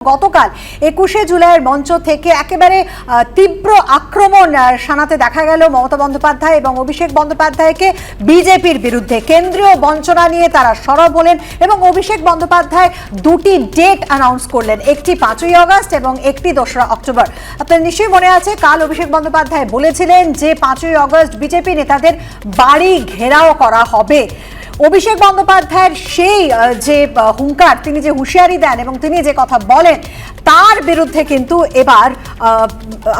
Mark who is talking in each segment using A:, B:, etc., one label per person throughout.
A: গতকাল ২১শে জুলাইয়ের মঞ্চ থেকে একেবারে তীব্র আক্রমণ শানাতে দেখা গেল মমতা বন্দ্যোপাধ্যায় এবং অভিষেক বন্দ্যোপাধ্যায়কে বিজেপির বিরুদ্ধে। কেন্দ্রীয় বঞ্চনা নিয়ে তারা সরব হলেন এবং অভিষেক বন্দ্যোপাধ্যায় দুটি ডেট অ্যানাউন্স করলেন, একটি ৫ই আগস্ট এবং একটি ২রা অক্টোবর। আপনার নিশ্চয়ই মনে আছে, কাল অভিষেক বন্দ্যোপাধ্যায় বলেছিলেন যে ৫ই আগস্ট বিজেপি নেতাদের বাড়ি ঘেরাও করা হবে। অভিষেক বন্দ্যোপাধ্যায়ের সেই যে হুঙ্কার, তিনি যে হুঁশিয়ারি দেন এবং তিনি যে কথা বলেন, তার বিরুদ্ধে কিন্তু এবার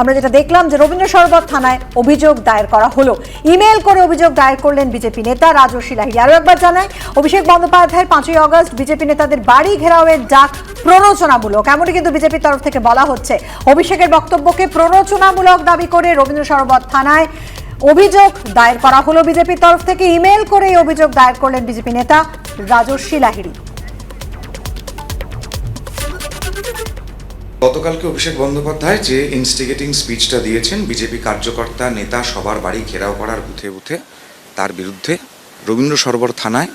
A: আমরা যেটা দেখলাম যে রবীন্দ্র সরোবর থানায় অভিযোগ দায়ের করা হলো। ইমেল করে অভিযোগ দায়ের করলেন বিজেপি নেতা রাজস্বী লাহিড়ী। আরও একবার জানায়, অভিষেক বন্দ্যোপাধ্যায়ের ৫ই আগস্ট বিজেপি নেতাদের বাড়ি ঘেরাওয়ের ডাক প্ররোচনামূলক, এমনটি কিন্তু বিজেপির তরফ থেকে বলা হচ্ছে। অভিষেকের বক্তব্যকে প্ররোচনামূলক দাবি করে রবীন্দ্র সরোবর থানায় অভিযোগ দায়ের করা হলো বিজেপির তরফ থেকে। ইমেল করে এই অভিযোগ দায়ের করলেন বিজেপি নেতা রাজস্বী লাহিড়ী।
B: গতকালকে অভিষেক বন্দ্যোপাধ্যায় যে ইনস্টিগেটিং স্পিচটা দিয়েছেন বিজেপি কার্যকর্তা নেতা সবার বাড়ি ঘেরাও করার বুথে বুথে, তার বিরুদ্ধে রবীন্দ্র সরোবর থানায়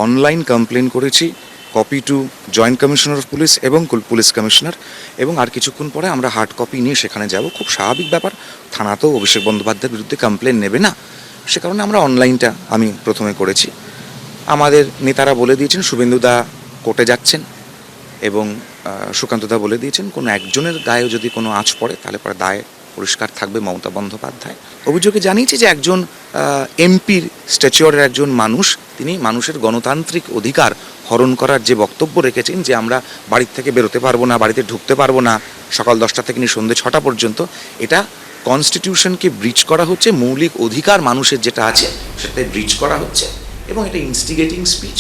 B: অনলাইন কমপ্লেন করেছি, copy to joint commissioner of police এবং পুলিশ কমিশনার, এবং আর কিছুক্ষণ পরে আমরা হার্ড কপি নিয়ে সেখানে যাব। খুব স্বাভাবিক ব্যাপার, থানা তো অভিষেক বন্দ্যোপাধ্যায়ের বিরুদ্ধে কমপ্লেন নেবে না, সে কারণে আমরা অনলাইনটা আমি প্রথমে করেছি। আমাদের নেতারা বলে দিয়েছেন শুভেন্দুদা কোর্টে যাচ্ছেন এবং সুকান্তদা বলে দিয়েছেন কোনো একজনের গায়ে যদি কোনো আঁচ পড়ে তাহলে পরে দায় পরিষ্কার থাকবে মমতা বন্দ্যোপাধ্যায়। অভিযোগে জানিয়েছি যে একজন এমপির স্ট্যাচিওরের একজন মানুষ, তিনি মানুষের গণতান্ত্রিক অধিকার হরণ করার যে বক্তব্য রেখেছেন যে আমরা বাড়ির থেকে বেরোতে পারবো না, বাড়িতে ঢুকতে পারবো না সকাল 10টা থেকে নিয়ে সন্ধ্যে 6টা পর্যন্ত, এটা কনস্টিটিউশনকে ব্রিচ করা হচ্ছে, মৌলিক অধিকার মানুষের যেটা আছে সেটাতে ব্রিচ করা হচ্ছে এবং এটা ইনস্টিগেটিং স্পিচ।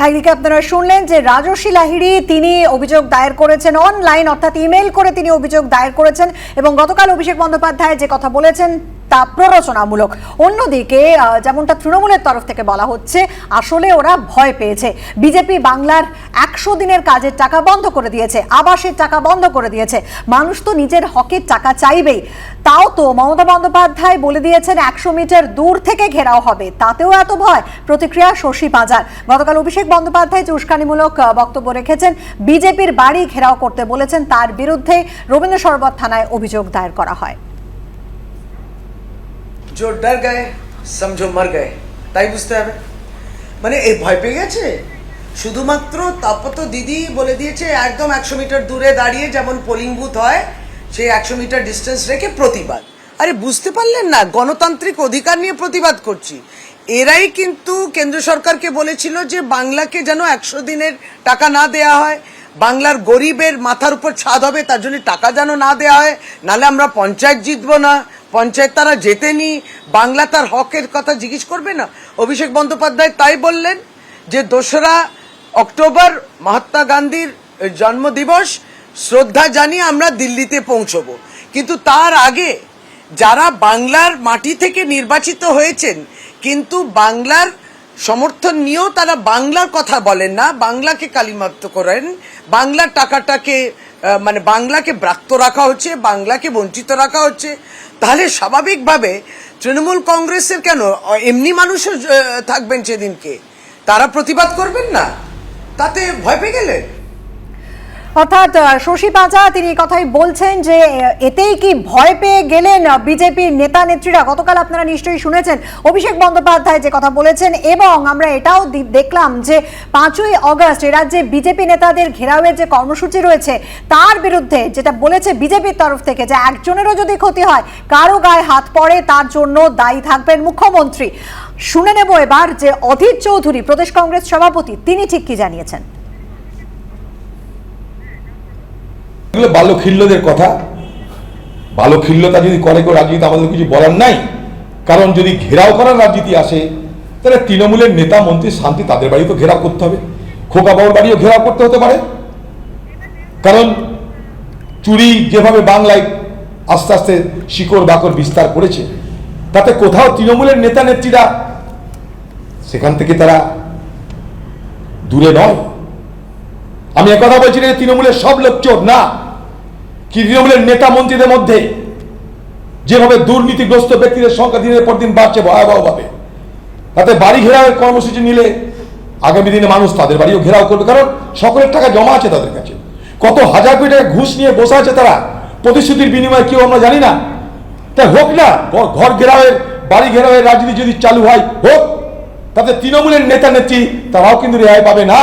A: একদিকে আপনারা শুনলেন যে রাজস্বী লাহিড়ী তিনি অভিযোগ দায়ের করেছেন অনলাইন, অর্থাৎ ইমেল করে তিনি অভিযোগ দায়ের করেছেন এবং গতকাল অভিষেক বন্দ্যোপাধ্যায় যে কথা বলেছেন তা প্ররোচনামূলক। অন্যদিকে যেমনটা তৃণমূলের তরফ থেকে বলা হচ্ছে, আসলে ওরা ভয় পেয়েছে। বিজেপি বাংলার ১০০ দিনের কাজের টাকা বন্ধ করে দিয়েছে, আবাসের টাকা বন্ধ করে দিয়েছে, মানুষ তো নিজের হকের টাকা চাইবেই। তাও তো মমতা বন্দ্যোপাধ্যায় বলে দিয়েছেন ১০০ মিটার দূর থেকে ঘেরাও হবে, তাতেও এত ভয়। প্রতিক্রিয়া শশী পাঁজার। গতকাল অভিষেক বন্দ্যোপাধ্যায় যে উস্কানিমূলক বক্তব্য রেখেছেন, বিজেপির বাড়ি ঘেরাও করতে বলেছেন, তার বিরুদ্ধে রবীন্দ্র সরোবর থানায় অভিযোগ দায়ের করা হয়।
C: जो डर गए समझो मर गए, তাই বুঝতে হবে। মানে এই ভয় পেয়ে গেছে শুধুমাত্র। তারপর তো দিদি বলে দিয়েছে একদম ১০০ মিটার দূরে দাঁড়িয়ে যেমন পোলিং বুথ হয় সেই ১০০ মিটার ডিস্টেন্স রেখে প্রতিবাদ। আরে বুঝতে পারলেন না, গণতান্ত্রিক অধিকার নিয়ে প্রতিবাদ করছি। এরাই কিন্তু কেন্দ্র সরকারকে বলেছিল যে বাংলাকে যেন ১০০ দিনের টাকা না দেয়া হয়, বাংলার গরিবের মাথার উপর ছাদ হবে তার জন্য টাকা যেন না দেওয়া হয়, নাহলে আমরা পঞ্চায়েত জিতবো না, পঞ্চায়েত তারা জেতেনি, বাংলা তার হকের কথা জিজ্ঞেস করবে না। অভিষেক বন্দ্যোপাধ্যায় তাই বললেন যে ২রা অক্টোবর মহাত্মা গান্ধীর জন্মদিবস, শ্রদ্ধা জানিয়ে আমরা দিল্লিতে পৌঁছবো। কিন্তু তার আগে যারা বাংলার মাটি থেকে নির্বাচিত হয়েছেন কিন্তু বাংলার সমর্থন নিয়েও তারা বাংলার কথা বলেন না, বাংলাকে কালিমাপ্ত করেন, বাংলার টাকাটাকে মানে বাংলাকে ব্রাত্য রাখা হচ্ছে, বাংলাকে বঞ্চিত রাখা হচ্ছে, তাহলে স্বাভাবিকভাবে তৃণমূল কংগ্রেসের কেন এমনি মানুষও থাকবেন সেদিনকে, তারা প্রতিবাদ করবেন না, তাতে ভয় পেয়ে গেলেন।
A: অর্থাৎ শশী পাঁজা তিনি কথাই বলছেন যে এতেই কি ভয় পেয়ে গেলেন বিজেপির নেতা নেত্রীরা। গতকাল আপনারা নিশ্চয়ই শুনেছেন অভিষেক বন্দ্যোপাধ্যায় যে কথা বলেছেন এবং আমরা এটাও দেখলাম যে ৫ই আগস্ট এ রাজ্যে বিজেপি নেতাদের ঘেরাওয়ের যে কর্মসূচি রয়েছে তার বিরুদ্ধে যেটা বলেছে বিজেপির তরফ থেকে যে একজনেরও যদি ক্ষতি হয়, কারো গায়ে হাত পড়ে, তার জন্য দায়ী থাকবেন মুখ্যমন্ত্রী। শুনে নেব এবার যে অধীর চৌধুরী প্রদেশ কংগ্রেস সভাপতি তিনি ঠিক কি জানিয়েছেন।
D: বাল্যখিল্যদের কথা, বাল্যখিল্যতা যদি করে কেউ রাজনীতি আমাদের কিছু বলার নাই, কারণ যদি ঘেরাও করার রাজনীতি আসে তাহলে তৃণমূলের নেতা মন্ত্রী শান্তি তাদের বাড়ি তো ঘেরাও করতে হবে, খোকা বাবুর বাড়িও ঘেরাও করতে হতে পারে। কারণ চুরি যেভাবে বাংলায় আস্তে আস্তে শিকড় বাকড় বিস্তার করেছে, তাতে কোথাও তৃণমূলের নেতা নেত্রীরা সেখান থেকে তারা দূরে নয়। আমি একথা বলছি যে তৃণমূলের সব লোক চোর না, কি তৃণমূলের নেতা মন্ত্রীদের মধ্যে যেভাবে দুর্নীতিগ্রস্ত ব্যক্তিদের সংখ্যা দিনের পর দিন বাড়ছে ভয়াবহভাবে, তাতে বাড়ি ঘেরাওয়ের কর্মসূচি নিলে আগামী দিনে মানুষ তাদের বাড়িও ঘেরাও করবে, কারণ সকলের টাকা জমা আছে তাদের কাছে। কত হাজার কোটি টাকা ঘুষ নিয়ে বসে আছে তারা, প্রতিশ্রুতির বিনিময়ে কেউ আমরা জানি না। তাই হোক না, ঘর ঘেরাওয়ের বাড়ি ঘেরাওয়ের রাজনীতি যদি চালু হয় হোক, তাতে তৃণমূলের নেতা নেত্রী তারাও কিন্তু রেহাই পাবে না।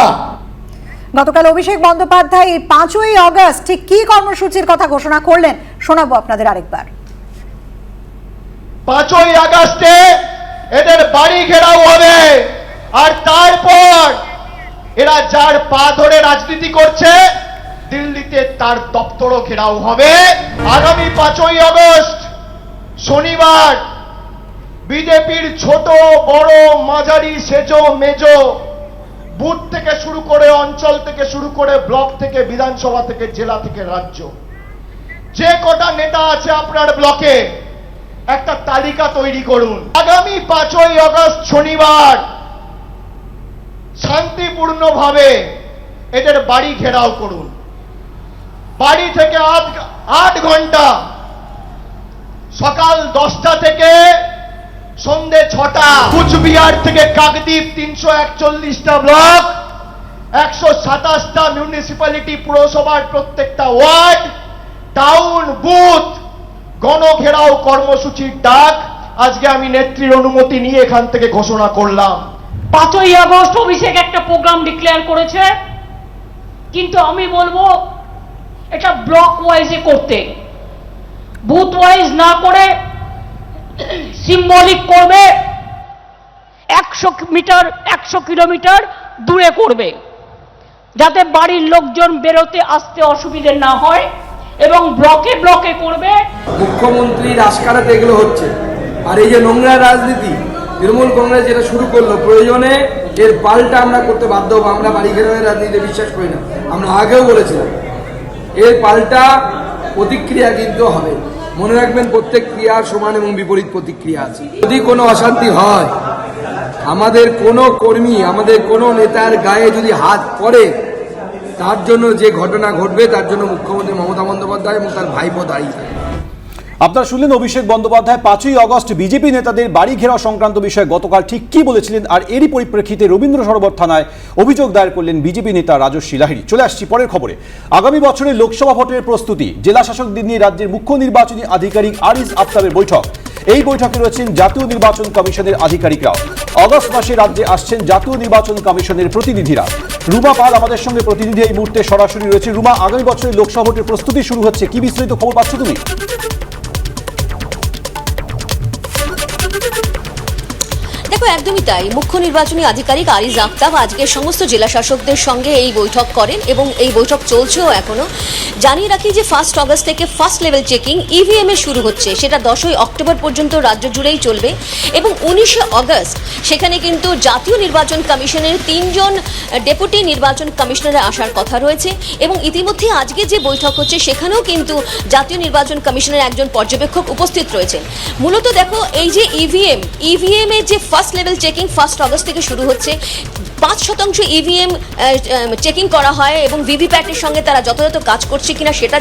A: গতকাল অভিষেক বন্দ্যোপাধ্যায় 5ই অগস্ট ঠিক কি কর্মসূচির কথা ঘোষণা করলেন শোনাবো আপনাদের আরেকবার।
E: 5ই আগস্টে এদের বাড়ি ঘেরাও হবে, আর তারপর এরা যার পা ধরে রাজনীতি করছে দিল্লিতে তার দপ্তরও ঘেরাও হবে। আগামী 5ই আগস্ট শনিবার বিজেপির ছোট বড় মাঝারি সেজো মেজো বুথ থেকে শুরু করে, অঞ্চল থেকে শুরু করে, ব্লক থেকে, বিধানসভা থেকে, জেলা থেকে, রাজ্য, যে কটা নেতা আছে আপনার ব্লকে একটা তালিকা তৈরি করুন। আগামী 5ই আগস্ট শনিবার শান্তিপূর্ণভাবে এদের বাড়ি ঘেরাও করুন। বাড়ি থেকে 8 ঘন্টা, সকাল 10টা থেকে সন্ধে 6টা। কুচবিহার থেকে কাকদ্বীপ 341টা ব্লক, 127টা মিউনিসিপ্যালিটি, পুরসভার প্রত্যেকটা ওয়ার্ড, টাউন, বুথ গণঘেরাও কর্মসূচির ডাক আজকে আমি নেত্রীর অনুমতি নিয়ে এখান থেকে ঘোষণা করলাম।
F: 5ই আগস্ট অভিষেক একটা প্রোগ্রাম ডিক্লেয়ার করেছে, কিন্তু আমি বলবো এটা ব্লক ওয়াইজে করতে, বুথ ওয়াইজ না করে সিম্বলিক করবে, 100 কিলোমিটার দূরে করবে, যাতে বাড়ির লোকজন বেরোতে আসতে অসুবিধে না হয়, এবং ব্লকে ব্লকে করবে।
G: মুখ্যমন্ত্রীর আশকারাতে এগুলো হচ্ছে। আর এই যে নোংরা রাজনীতি তৃণমূল কংগ্রেস যেটা শুরু করলো, প্রয়োজনে এর পাল্টা আমরা করতে বাধ্য হবো। আমরা বাড়ি ঘেরাওয়ের রাজনীতিতে বিশ্বাস করি না, আমরা আগেও বলেছিলাম। এর পাল্টা প্রতিক্রিয়া কিন্তু হবে। মনে রাখবেন, প্রত্যেক ক্রিয়ার সমান এবং বিপরীত প্রতিক্রিয়া আছে। যদি কোনো অশান্তি হয়, আমাদের কোনো কর্মী, আমাদের কোনো নেতার গায়ে যদি হাত পড়ে, তার জন্য যে ঘটনা ঘটবে তার জন্য মুখ্যমন্ত্রী মমতা বন্দ্যোপাধ্যায় এবং তার ভাইপো দায়ী থাকবে।
H: আপনারা শুনলেন অভিষেক বন্দ্যোপাধ্যায় 5ই আগস্ট বিজেপি নেতাদের বাড়ি ঘেরাও সংক্রান্ত বিষয়ে গতকাল ঠিক কি বলেছিলেন, আর এরই পরিপ্রেক্ষিতে রবীন্দ্র সরোবর থানায় অভিযোগ দায়ের করলেন বিজেপি নেতা রাজস্বী লাহিড়ী। চলে আসছি পরের খবরে। আগামী বছরের লোকসভা ভোটের প্রস্তুতি, জেলা শাসকদের নিয়ে রাজ্যের মুখ্য নির্বাচনী আধিকারিক আরিজ আফতাবের বৈঠক। এই বৈঠকে রয়েছেন জাতীয় নির্বাচন কমিশনের আধিকারিকরাও। আগস্ট মাসে রাজ্যে আসছেন জাতীয় নির্বাচন কমিশনের প্রতিনিধিরা। রুমা পাল আমাদের সঙ্গে প্রতিনিধি এই মুহূর্তে সরাসরি রয়েছে। রুমা, আগামী বছরের লোকসভা ভোটের প্রস্তুতি শুরু হচ্ছে, কি বিস্তারিত খবর পাচ্ছ তুমি?
I: দেখো, একদমই তাই। মুখ্য নির্বাচনী আধিকারিক আরিজ আফতাব আজকে সমস্ত জেলা শাসকদের সঙ্গে এই বৈঠক করেন, এবং এই বৈঠক চলছেও এখনো। জানিয়ে রাখি যে 1 আগস্ট থেকে ফার্স্ট লেভেল চেকিং ইভিএম এ শুরু হচ্ছে, সেটা 10ই অক্টোবর পর্যন্ত রাজ্য জুড়েই চলবে, এবং 19শে আগস্ট সেখানে কিন্তু জাতীয় নির্বাচন কমিশনের 3 জন ডেপুটি নির্বাচন কমিশনারের আসার কথা রয়েছে। এবং ইতিমধ্যে আজকে যে বৈঠক হচ্ছে সেখানেও কিন্তু জাতীয় নির্বাচন কমিশনের একজন পর্যবেক্ষক উপস্থিত রয়েছেন। মূলত দেখো, এই যে ইভিএম এর যে ফার্স্ট লেভেল চেকিং 1 আগস্ট থেকে শুরু হচ্ছে, 5% ইভিএম চেকিং করা হয়, এবং ভিভিপ্যাটের সঙ্গে তারা যথাযথ কাজ করছে কিনা সেটা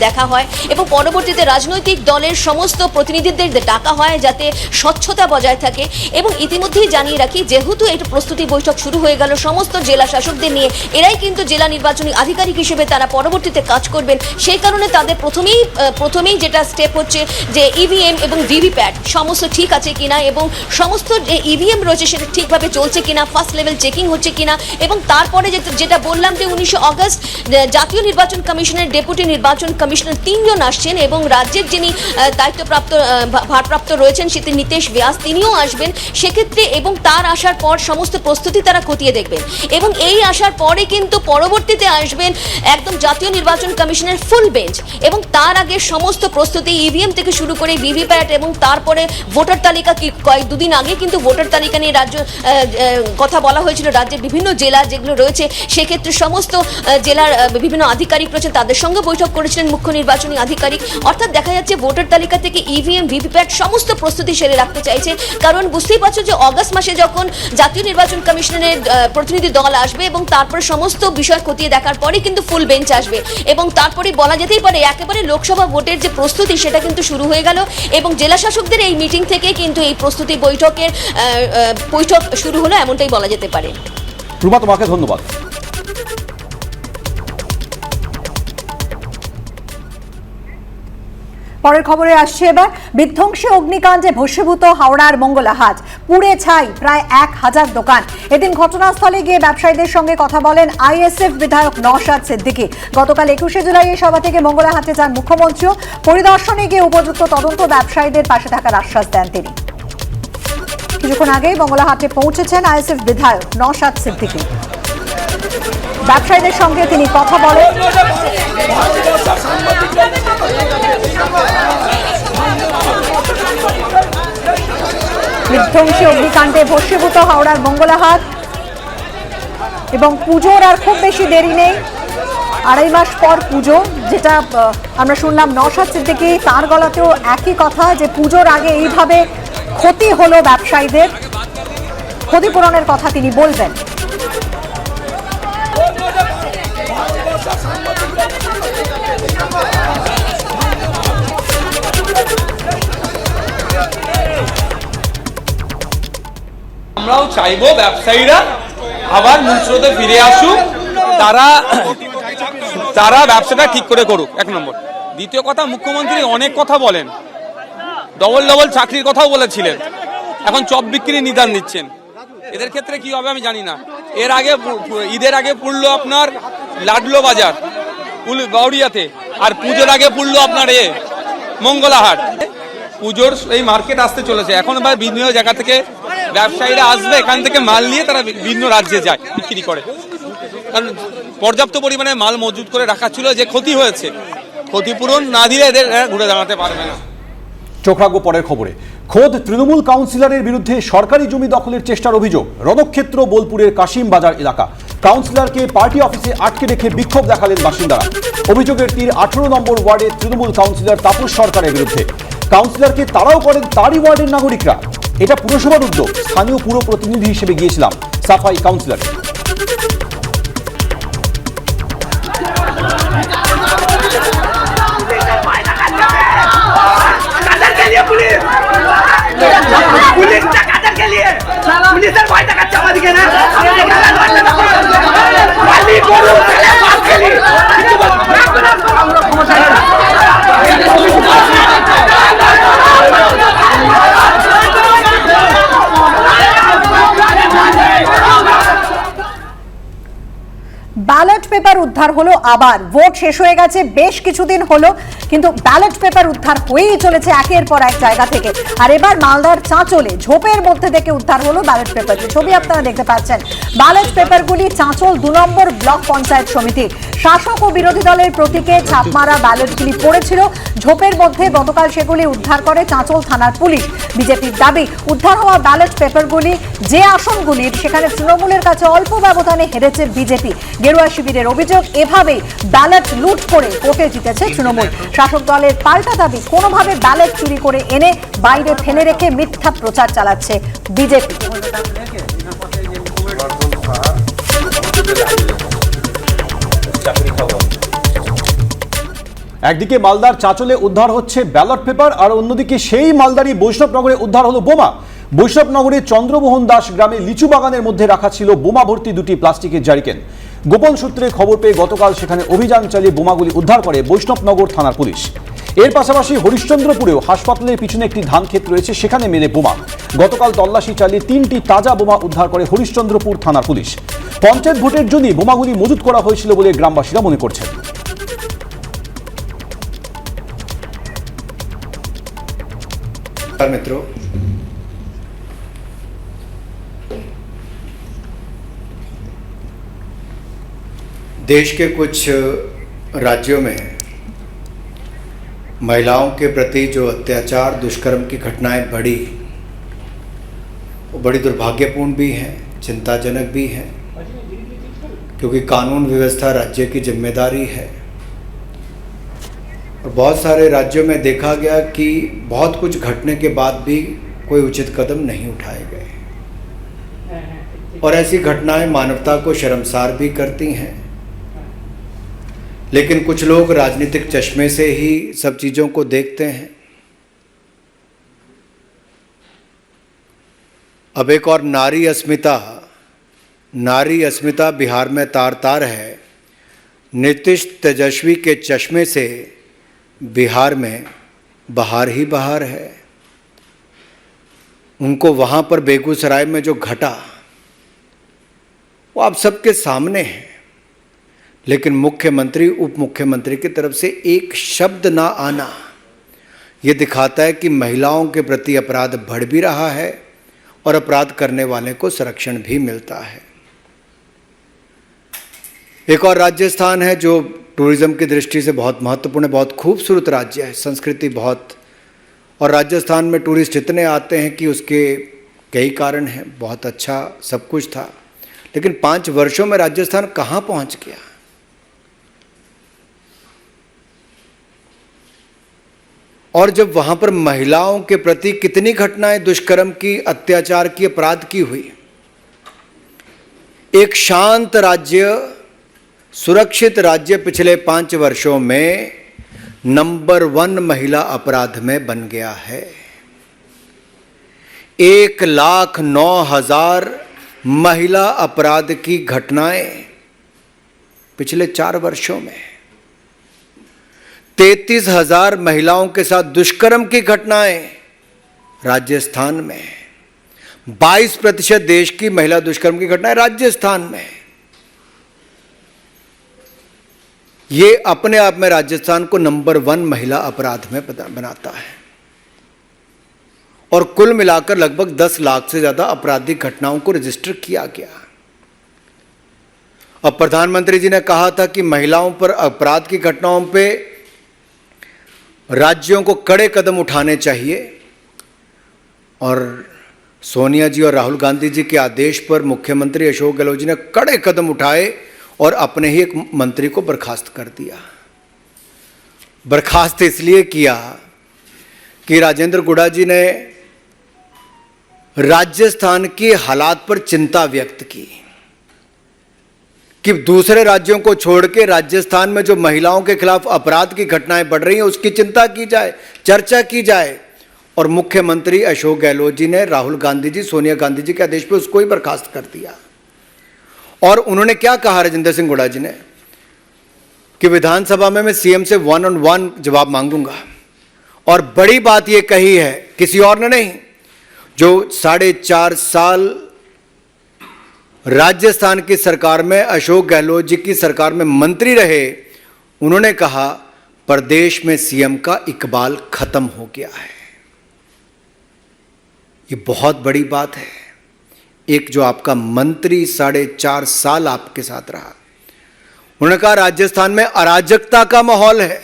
I: দেখা হয়, এবং পরবর্তীতে রাজনৈতিক দলের সমস্ত প্রতিনিধিদের ডাকা হয় যাতে স্বচ্ছতা বজায় থাকে। এবং ইতিমধ্যেই জানিয়ে রাখি, যেহেতু এটা প্রস্তুতি বৈঠক শুরু হয়ে গেল সমস্ত জেলা শাসকদের নিয়ে, এরাই কিন্তু জেলা নির্বাচনী আধিকারিক হিসেবে তারা পরবর্তীতে কাজ করবেন। সেই কারণে তাদের প্রথমেই যেটা স্টেপ হচ্ছে যে ইভিএম এবং ভিভিপ্যাট সমস্ত ঠিক আছে কিনা, এবং সমস্ত যে ইভিএম রয়েছে সেটা ঠিকভাবে চলছে কিনা, ফার্স্ট লেভেল চেকিং হচ্ছে কিনা। এবং তারপরে যেটা বললাম যে 19শে আগস্ট জাতীয় নির্বাচন কমিশনের ডেপুটি নির্বাচন কমিশনার 3 জন আসছেন, এবং রাজ্যের যিনি দায়িত্বপ্রাপ্ত ভারপ্রাপ্ত রয়েছেন সেটি নীতেশ ব্যাস, তিনিও আসবেন সেক্ষেত্রে। এবং তার আসার পর সমস্ত প্রস্তুতি তারা খতিয়ে দেখবেন, এবং এই আসার পরে কিন্তু পরবর্তীতে আসবেন একদম জাতীয় নির্বাচন কমিশনের ফুল বেঞ্চ, এবং তার আগে সমস্ত প্রস্তুতি ইভিএম থেকে শুরু করে ভিভিপ্যাট, এবং তারপরে ভোটার তালিকা। দুদিন আগে কিন্তু ভোটার তালিকা নিয়ে কথা বলা হয়েছিল, রাজ্যের বিভিন্ন জেলা যেগুলো রয়েছে সেক্ষেত্রে সমস্ত জেলার বিভিন্ন আধিকারিক রয়েছে, তাদের সঙ্গে বৈঠক করেছিলেন মুখ্য নির্বাচনী আধিকারিক। অর্থাৎ দেখা যাচ্ছে ভোটার তালিকা থেকে ইভিএম ভিভিপ্যাট সমস্ত প্রস্তুতি সেরে রাখতে চাইছে, কারণ বুঝতেই পারছো যে অগস্ট মাসে যখন জাতীয় নির্বাচন কমিশনের প্রতিনিধি দল আসবে, এবং তারপরে সমস্ত বিষয় খতিয়ে দেখার পরে কিন্তু ফুল বেঞ্চ আসবে, এবং তারপরে বলা যেতেই পারে একেবারে লোকসভা ভোটের যে প্রস্তুতি সেটা কিন্তু শুরু হয়ে গেল। এবং জেলা শাসকদের এই মিটিং থেকে কিন্তু এই প্রস্তুতি বৈঠক শুরু হলো, এমনটাই বলা যেতে পারে।
H: রুমা, তোমাকে ধন্যবাদ।
A: পরের খবরে আসছে এবার। বিধ্বংসী অগ্নিকাণ্ডে ভস্মীভূত হাওড়ার মঙ্গলাহাট, পুড়ে ছাই প্রায় 1000 দোকান। এদিন ঘটনাস্থলে গিয়ে ব্যবসায়ীদের সঙ্গে কথা বলেন আইএসএফ বিধায়ক নওশাদ সিদ্দিকী। গতকাল 21শে জুলাই এই সভা থেকে মঙ্গলাহাটে যান মুখ্যমন্ত্রীও। পরিদর্শনে গিয়ে উপযুক্ত তদন্ত ব্যবসায়ীদের পাশে থাকার আশ্বাস দেন তিনি। কিছুক্ষণ আগেই মঙ্গলাহাটে পৌঁছেছেন আইএসএফ বিধায়ক নওশাদ সিদ্দিকী। ব্যবসায়ীদের সঙ্গে তিনি কথা বলেন। বিধ্বংসী অগ্নিকাণ্ডে ভস্মীভূত হাওড়ার মঙ্গলাহাট এবং পুজোর আর খুব বেশি দেরি নেই, 2.5 মাস পর পুজো। যেটা আমরা শুনলাম নওশাদ সিদ্দিকী, তার গলাতেও একই কথা যে পুজোর আগে এইভাবে ক্ষতি হলো ব্যবসায়ীদের, ক্ষতিপূরণের কথা তিনি বলবেন।
J: আমরাও চাইবো ব্যবসায়ীরা আবার মূল স্রোতে ফিরে আসুক, তারা ব্যবসাটা ঠিক করে করুক, 1 নম্বর। দ্বিতীয় কথা, মুখ্যমন্ত্রী অনেক কথা বলেন, ডবল চাকরির কথাও বলেছিলেন, এখন চপ বিক্রি নিদান দিচ্ছেন। এদের ক্ষেত্রে কি হবে আমি জানি না। এর আগে ঈদের আগে পড়লো আপনার লাডলো বাজার বাউরিয়াতে, আর পুজোর আগে পড়লো আপনার মঙ্গলাহাট। পুজোর এই মার্কেট আসতে চলেছে, এখন বিভিন্ন জায়গা থেকে ব্যবসায়ীরা আসবে, এখান থেকে মাল নিয়ে তারা বিভিন্ন রাজ্যে যায় বিক্রি করে। কারণ পর্যাপ্ত পরিমাণে মাল মজুত করে রাখা ছিল, যে ক্ষতি হয়েছে, ক্ষতিপূরণ না দিলে এদের ঘুরে দাঁড়াতে পারবে না।
H: চোখ রাখবো পরের খবরে। খোদ তৃণমূল কাউন্সিলরের বিরুদ্ধে সরকারি জমি দখলের চেষ্টার অভিযোগ। রণক্ষেত্র বোলপুরের কাশিম বাজার এলাকা। কাউন্সিলরকে পার্টি অফিসে আটকে রেখে বিক্ষোভ দেখালেন বাসিন্দারা। অভিযোগের তীর 18 নম্বর ওয়ার্ডে তৃণমূল কাউন্সিলর তাপস সরকারের বিরুদ্ধে। কাউন্সিলরকে তাড়াও করেন তারই ওয়ার্ডের নাগরিকরা। এটা পুরসভার উদ্যোগ। স্থানীয় পুর প্রতিনিধি হিসেবে গিয়েছিলাম সাফাই কাউন্সিলর।
A: ব্যালট পেপার উদ্ধার হলো আবার। ভোট শেষ হয়ে গেছে বেশ কিছুদিন হলো, কিন্তু ব্যালট পেপার উদ্ধার হয়েই চলেছে একের পর এক জায়গা থেকে। আর এবার মালদার চাঁচলে ঝোপের মধ্যে থেকে উদ্ধার হলো ব্যালট পেপার। ছবি আপনারা দেখতে পাচ্ছেন। ব্যালট পেপারগুলি চাঁচল 2 নম্বর ব্লক পঞ্চায়েত সমিতির। শাসক ও বিরোধী দলের প্রতীকে ছাপমারা ব্যালটগুলি পড়েছিল ঝোপের মধ্যে। গতকাল সেগুলি উদ্ধার করে চাঁচল থানার পুলিশ। বিজেপির দাবি, উদ্ধার হওয়া ব্যালট পেপারগুলি যে আসনগুলির, সেখানে তৃণমূলের কাছে অল্প ব্যবধানে হেরেছে বিজেপি। গেরুয়া শিবিরের অভিযোগ, এভাবেই ব্যালট লুট করে ভোটে জিতেছে তৃণমূল। শাসক দলের পাল্টা দাবি, কোনোভাবে ব্যালট চুরি করে এনে বাইরে ফেলে রেখে মিথ্যা প্রচার চালাচ্ছে বিজেপি।
H: একদিকে মালদার চাঁচলে উদ্ধার হচ্ছে ব্যালট পেপার, আর অন্যদিকে সেই মালদারই বৈষ্ণবনগরে উদ্ধার হলো বোমা। বৈষ্ণবনগরের চন্দ্রমোহন দাস গ্রামে লিচু বাগানের মধ্যে রাখা ছিল বোমা ভর্তি 2টি প্লাস্টিকের জারিকেন। গোপন সূত্রে খবর পেয়ে গতকাল সেখানে অভিযান চালিয়ে বোমাগুলি উদ্ধার করে বৈষ্ণবনগর থানার পুলিশ। এর পাশাপাশি হরিশ্চন্দ্রপুরেও হাসপাতালের পিছনে একটি ধান ক্ষেত রয়েছে, সেখানে মেলে বোমা। গতকাল তল্লাশি চালিয়ে 3টি তাজা বোমা উদ্ধার করে হরিশ্চন্দ্রপুর থানার পুলিশ। পঞ্চায়েত ভোটের জন্যই বোমাগুলি মজুত করা হয়েছিল বলে গ্রামবাসীরা মনে করছেন।
K: मित्रों, देश के कुछ राज्यों में महिलाओं के प्रति जो अत्याचार दुष्कर्म की घटनाएं बढ़ी, वो बड़ी दुर्भाग्यपूर्ण भी हैं, चिंताजनक भी हैं, क्योंकि कानून व्यवस्था राज्य की जिम्मेदारी है। और बहुत सारे राज्यों में देखा गया कि बहुत कुछ घटने के बाद भी कोई उचित कदम नहीं उठाए गए, और ऐसी घटनाएं मानवता को शर्मसार भी करती हैं। लेकिन कुछ लोग राजनीतिक चश्मे से ही सब चीज़ों को देखते हैं। अब एक और नारी अस्मिता बिहार में तार तार है। नीतीश तेजस्वी के चश्मे से बिहार में बाहर ही बाहर है। उनको वहाँ पर बेगूसराय में जो घटा वो आप सबके सामने है, लेकिन मुख्यमंत्री उप मुख्यमंत्री की तरफ से एक शब्द ना आना ये दिखाता है कि महिलाओं के प्रति अपराध बढ़ भी रहा है और अपराध करने वाले को संरक्षण भी मिलता है। एक और राजस्थान है जो टूरिज्म की दृष्टि से बहुत महत्वपूर्ण है, बहुत खूबसूरत राज्य है, संस्कृति बहुत, और राजस्थान में टूरिस्ट इतने आते हैं कि उसके कई कारण हैं, बहुत अच्छा सब कुछ था, लेकिन 5 वर्षों में राजस्थान कहाँ पहुँच गया। और जब वहाँ पर महिलाओं के प्रति कितनी घटनाएं दुष्कर्म की, अत्याचार की, अपराध की हुई। एक शांत राज्य, सुरक्षित राज्य पिछले 5 वर्षों में नंबर 1 महिला अपराध में बन गया है। 1,09,000 महिला अपराध की घटनाएं पिछले 4 वर्षों में, 33,000 महिलाओं के साथ दुष्कर्म की घटनाएं राजस्थान में, 22% देश की महिला दुष्कर्म की घटनाएं राजस्थान में। ये अपने आप में राजस्थान को नंबर 1 महिला अपराध में बनाता है। और कुल मिलाकर लगभग 10 लाख से ज्यादा आपराधिक घटनाओं को रजिस्टर किया गया। अब प्रधानमंत्री जी ने कहा था कि महिलाओं पर अपराध की घटनाओं पे राज्यों को कड़े कदम उठाने चाहिए, और सोनिया जी और राहुल गांधी जी के आदेश पर मुख्यमंत्री अशोक गहलोत जी ने कड़े कदम उठाए और अपने ही एक मंत्री को बर्खास्त कर दिया। बर्खास्त इसलिए किया कि राजेंद्र गुड़ा जी ने राजस्थान के हालात पर चिंता व्यक्त की कि दूसरे राज्यों को छोड़ के राजस्थान में जो महिलाओं के खिलाफ अपराध की घटनाएं बढ़ रही हैं उसकी चिंता की जाए, चर्चा की जाए। और मुख्यमंत्री अशोक गहलोत जी ने राहुल गांधी जी, सोनिया गांधी जी के आदेश पर उसको ही बर्खास्त कर दिया। और उन्होंने क्या कहा राजेंद्र सिंह गुड़ा जी ने कि विधानसभा में मैं सीएम से 1-on-1 जवाब मांगूंगा। और बड़ी बात यह कही है, किसी और ने नहीं, जो 4.5 साल राजस्थान की सरकार में, अशोक गहलोत जी की सरकार में मंत्री रहे, उन्होंने कहा प्रदेश में सीएम का इकबाल खत्म हो गया है। ये बहुत बड़ी बात है। एक जो आपका मंत्री 4.5 साल आपके साथ रहा, उन्होंने कहा राजस्थान में अराजकता का माहौल है।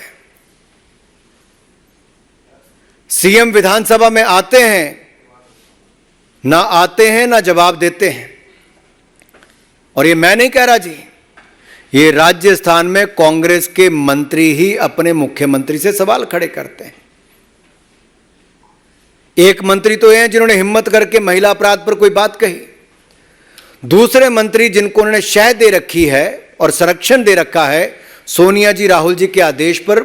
K: सीएम विधानसभा में आते हैं, ना आते हैं ना जवाब देते हैं। और ये मैं नहीं कह रहा जी, ये राजस्थान में कांग्रेस के मंत्री ही अपने मुख्यमंत्री से सवाल खड़े करते हैं। एक मंत्री तो हैं जिन्होंने हिम्मत करके महिला अपराध पर कोई बात कही, दूसरे मंत्री जिनको उन्होंने शह दे रखी है और संरक्षण दे रखा है सोनिया जी, राहुल जी के आदेश पर,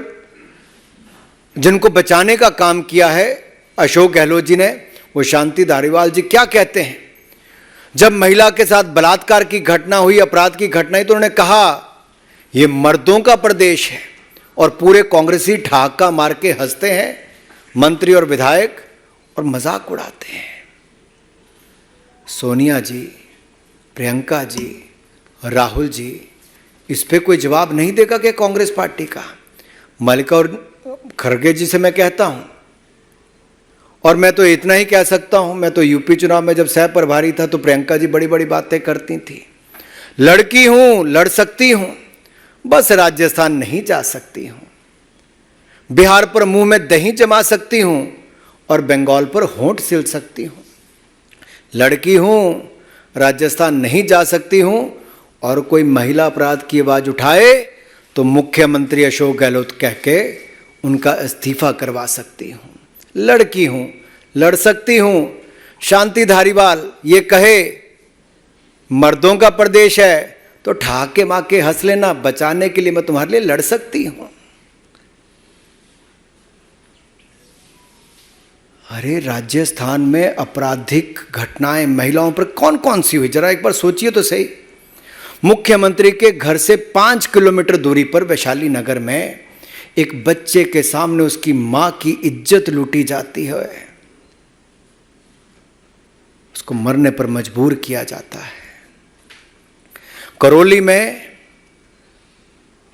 K: जिनको बचाने का काम किया है अशोक गहलोत जी ने, वो शांति धारीवाल जी क्या कहते हैं। जब महिला के साथ बलात्कार की घटना हुई, अपराध की घटना, तो उन्होंने कहा ये मर्दों का प्रदेश है, और पूरे कांग्रेसी ठहाका मार के हंसते हैं मंत्री और विधायक और मजाक उड़ाते हैं। सोनिया जी, प्रियंका जी, राहुल जी, इस पे कोई जवाब नहीं देगा कि कांग्रेस पार्टी का। मल्लिकार्जुन खड़गे जी से मैं कहता हूं, और मैं तो इतना ही कह सकता हूं, मैं तो यूपी चुनाव में जब सह प्रभारी था तो प्रियंका जी बड़ी बड़ी बातें करती थी। लड़की हूं, लड़ सकती हूं, बस राजस्थान नहीं जा सकती हूं। बिहार पर मुंह में दही जमा सकती हूं और बंगाल पर होंठ सिल सकती हूं। लड़की हूं, राजस्थान नहीं जा सकती हूं, और कोई महिला अपराध की आवाज उठाए तो मुख्यमंत्री अशोक गहलोत कह के उनका इस्तीफा करवा सकती हूं। लड़की हूं, लड़ सकती हूं। शांति धारीवाल ये कहे मर्दों का प्रदेश है तो ठहाके माके हंस लेना, बचाने के लिए मैं तुम्हारे लिए लड़ सकती हूं। अरे राजस्थान में आपराधिक घटनाएं महिलाओं पर कौन कौन सी हुई, जरा एक बार सोचिए तो सही। मुख्यमंत्री के घर से 5 किलोमीटर दूरी पर वैशाली नगर में एक बच्चे के सामने उसकी मां की इज्जत लूटी जाती है, उसको मरने पर मजबूर किया जाता है। करौली में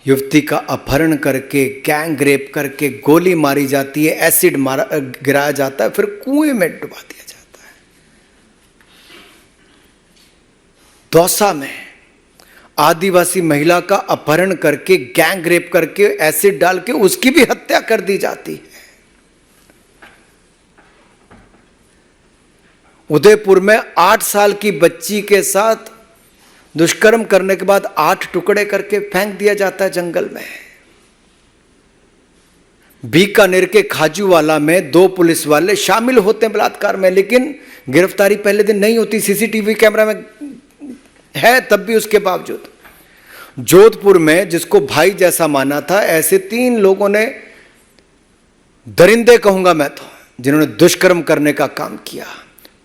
K: युवती का अपहरण करके, गैंग रेप करके गोली मारी जाती है, एसिड गिराया जाता है, फिर कुएं में डुबा दिया जाता है। दौसा में आदिवासी महिला का अपहरण करके, गैंग रेप करके, एसिड डाल के उसकी भी हत्या कर दी जाती है। उदयपुर में 8 साल की बच्ची के साथ दुष्कर्म करने के बाद 8 टुकड़े करके फेंक दिया जाता है जंगल में। बीकानेर के खाजूवाला में 2 पुलिस वाले शामिल होते हैं बलात्कार में, लेकिन गिरफ्तारी पहले दिन नहीं होती, सीसीटीवी कैमरा में है तब भी उसके बावजूद। जोधपुर में जिसको भाई जैसा माना था, ऐसे 3 लोगों ने, दरिंदे कहूंगा मैं तो, जिन्होंने दुष्कर्म करने का काम किया,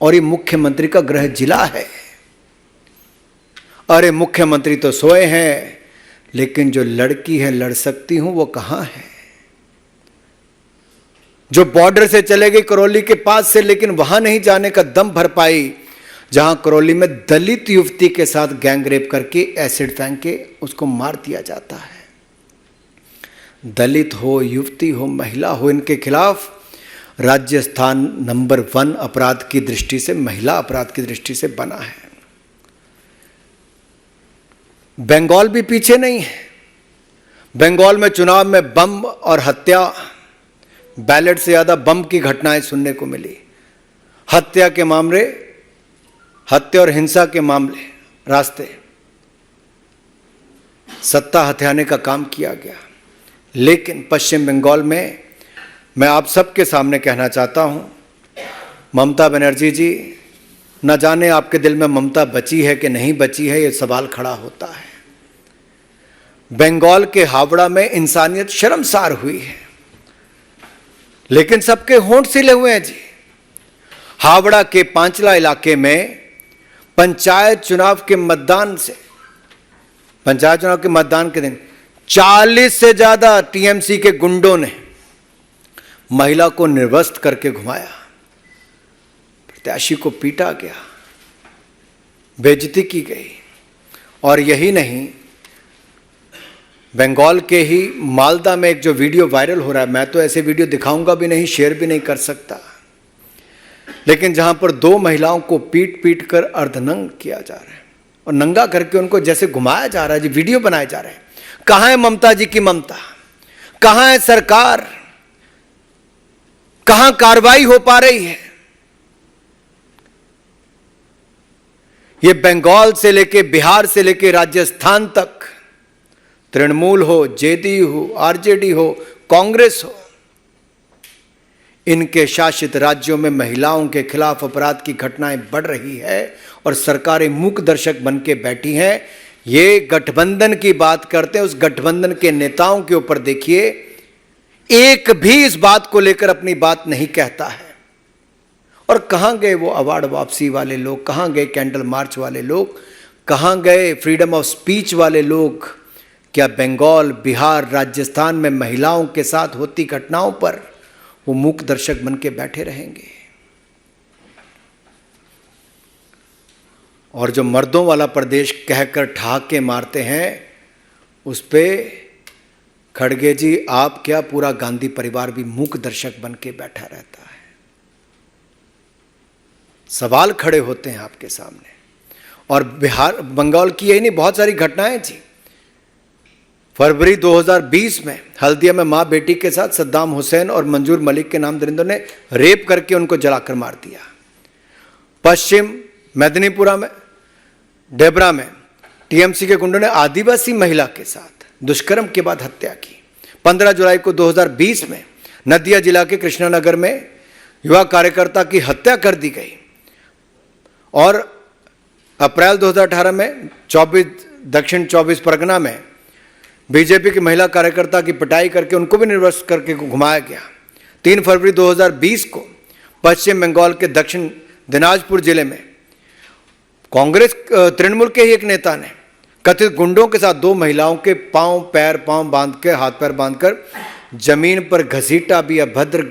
K: और ये मुख्यमंत्री का गृह जिला है। अरे मुख्यमंत्री तो सोए हैं, लेकिन जो लड़की है लड़ सकती हूं वो कहां है? जो बॉर्डर से चले गई करौली के पास से, लेकिन वहां नहीं जाने का दम भर पाई, जहां करौली में दलित युवती के साथ गैंग रेप करके एसिड फेंक के उसको मार दिया जाता है। दलित हो, युवती हो, महिला हो, इनके खिलाफ राजस्थान नंबर 1 अपराध की दृष्टि से, महिला अपराध की दृष्टि से बना है। बंगाल भी पीछे नहीं है। बंगाल में चुनाव में बम और हत्या, बैलेट से ज्यादा बम की घटनाएं सुनने को मिली। हत्या के मामले, हत्या और हिंसा के मामले, रास्ते सत्ता हथियाने का काम किया गया। लेकिन पश्चिम बंगाल में मैं आप सबके सामने कहना चाहता हूं, ममता बनर्जी जी, न जाने आपके दिल में ममता बची है कि नहीं बची है, यह सवाल खड़ा होता है। बंगाल के हावड़ा में इंसानियत शर्मसार हुई है, लेकिन सबके होंठ सिले हुए हैं जी। हावड़ा के पांचला इलाके में पंचायत चुनाव के मतदान के दिन 40 से ज्यादा टीएमसी के गुंडों ने महिला को निर्वस्त्र करके घुमाया, प्रत्याशी को पीटा गया, बेइज्जती की गई। और यही नहीं, बंगाल के ही मालदा में एक जो वीडियो वायरल हो रहा है, मैं तो ऐसे वीडियो दिखाऊंगा भी नहीं, शेयर भी नहीं कर सकता, लेकिन जहां पर 2 महिलाओं को पीट पीट कर अर्धनंग किया जा रहा है और नंगा करके उनको जैसे घुमाया जा रहा है जी, वीडियो बनाए जा रहे हैं। कहां है ममता जी की ममता? कहां है सरकार? कहां कार्रवाई हो पा रही है? ये बंगाल से लेके, बिहार से लेके राजस्थान तक, तृणमूल हो, जेडीयू हो, आरजेडी हो, कांग्रेस हो, इनके शासित राज्यों में महिलाओं के खिलाफ अपराध की घटनाएं बढ़ रही है और सरकारें मूक दर्शक बन के बैठी हैं। ये गठबंधन की बात करते हैं, उस गठबंधन के नेताओं के ऊपर देखिए, एक भी इस बात को लेकर अपनी बात नहीं कहता है। और कहां गए वो अवार्ड वापसी वाले लोग? कहां गए कैंडल मार्च वाले लोग? कहां गए फ्रीडम ऑफ स्पीच वाले लोग? क्या बंगाल, बिहार, राजस्थान में महिलाओं के साथ होती घटनाओं पर वो मूक दर्शक बन के बैठे रहेंगे? और जो मर्दों वाला प्रदेश कहकर ठहाके मारते हैं, उस पे खड़गे जी, आप क्या, पूरा गांधी परिवार भी मूक दर्शक बन के बैठा रहता है। सवाल खड़े होते हैं आपके सामने। और बिहार, बंगाल की यही नहीं, बहुत सारी घटनाएं जी। फरवरी 2020 में हल्दिया में मां बेटी के साथ सद्दाम हुसैन और मंजूर मलिक के नाम दरिंदों ने रेप करके उनको जलाकर मार दिया। पश्चिम मेदिनीपुरा में, डेबरा में टीएमसी के गुंडों ने आदिवासी महिला के साथ दुष्कर्म के बाद हत्या की। 15 जुलाई को 2020 में नदिया जिला के कृष्णानगर में युवा कार्यकर्ता की हत्या कर दी गई। और अप्रैल 2018 में दक्षिण 24 परगना में बीजेपी की महिला कार्यकर्ता की पिटाई करके उनको भी निर्वस्त्र करके घुमाया गया। 3 फरवरी 2020 को पश्चिम बंगाल के दक्षिण दिनाजपुर जिले में कांग्रेस तृणमूल के ही एक नेता ने कथित गुंडों के साथ 2 महिलाओं के पांव बांध के, हाथ पैर बांधकर जमीन पर घसीटा भी, अभद्र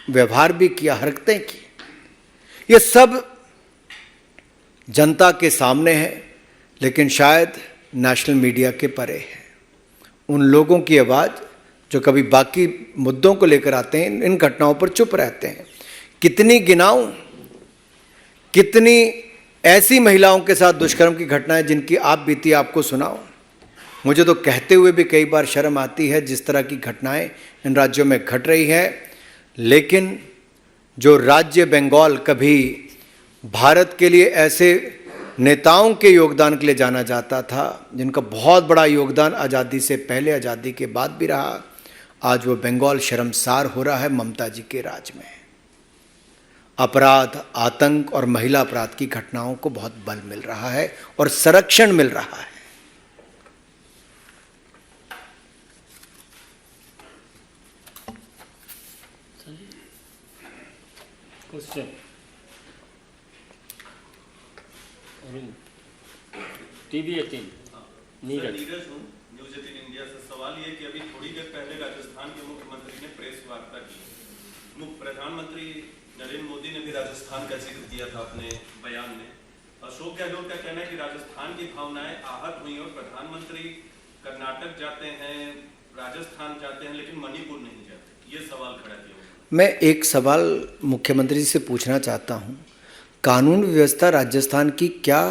K: व्यवहार भी किया, हरकतें की। ये सब जनता के सामने है, लेकिन शायद नेशनल मीडिया के परे है। उन लोगों की आवाज़ जो कभी बाकी मुद्दों को लेकर आते हैं, इन घटनाओं पर चुप रहते हैं। कितनी गिनाऊं, कितनी ऐसी महिलाओं के साथ दुष्कर्म की घटनाएं जिनकी आप बीती आपको सुनाओ। मुझे तो कहते हुए भी कई बार शर्म आती है जिस तरह की घटनाएं इन राज्यों में घट रही है। लेकिन जो राज्य बंगाल कभी भारत के लिए ऐसे नेताओं के योगदान के लिए जाना जाता था, जिनका बहुत बड़ा योगदान आज़ादी से पहले, आज़ादी के बाद भी रहा, आज वो बंगाल शर्मसार हो रहा है ममता जी के राज में। अपराध, आतंक और महिला अपराध की घटनाओं को बहुत बल मिल रहा है और संरक्षण मिल रहा है।
L: Question TV 18 Neeraj
M: news 18 India से सवाल ये कि अभी थोड़ी देर पहले राजस्थान के मुख्यमंत्री ने प्रेस वार्ता की। प्रधानमंत्री नरेंद्र मोदी ने भी राजस्थान का जिक्र किया था अपने बयान में। अशोक गहलोत का कहना है कि राजस्थान की भावनाएं आहत हुई और प्रधानमंत्री कर्नाटक जाते हैं, राजस्थान जाते हैं, लेकिन मणिपुर नहीं जाते। ये सवाल खड़ा किया।
K: मैं एक सवाल मुख्यमंत्री जी से पूछना चाहता हूं, कानून व्यवस्था राजस्थान की क्या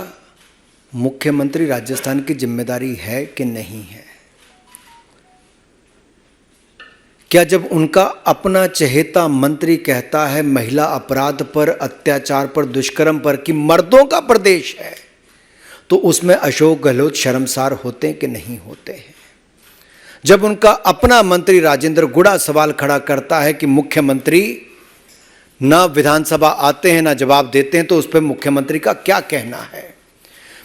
K: मुख्यमंत्री राजस्थान की जिम्मेदारी है कि नहीं है? क्या जब उनका अपना चहेता मंत्री कहता है महिला अपराध पर, अत्याचार पर, दुष्कर्म पर कि मर्दों का प्रदेश है, तो उसमें अशोक गहलोत शर्मसार होते हैं कि नहीं होते हैं? जब उनका अपना मंत्री राजेंद्र गुड़ा सवाल खड़ा करता है कि मुख्यमंत्री ना विधानसभा आते हैं ना जवाब देते हैं, तो उस पर मुख्यमंत्री का क्या कहना है?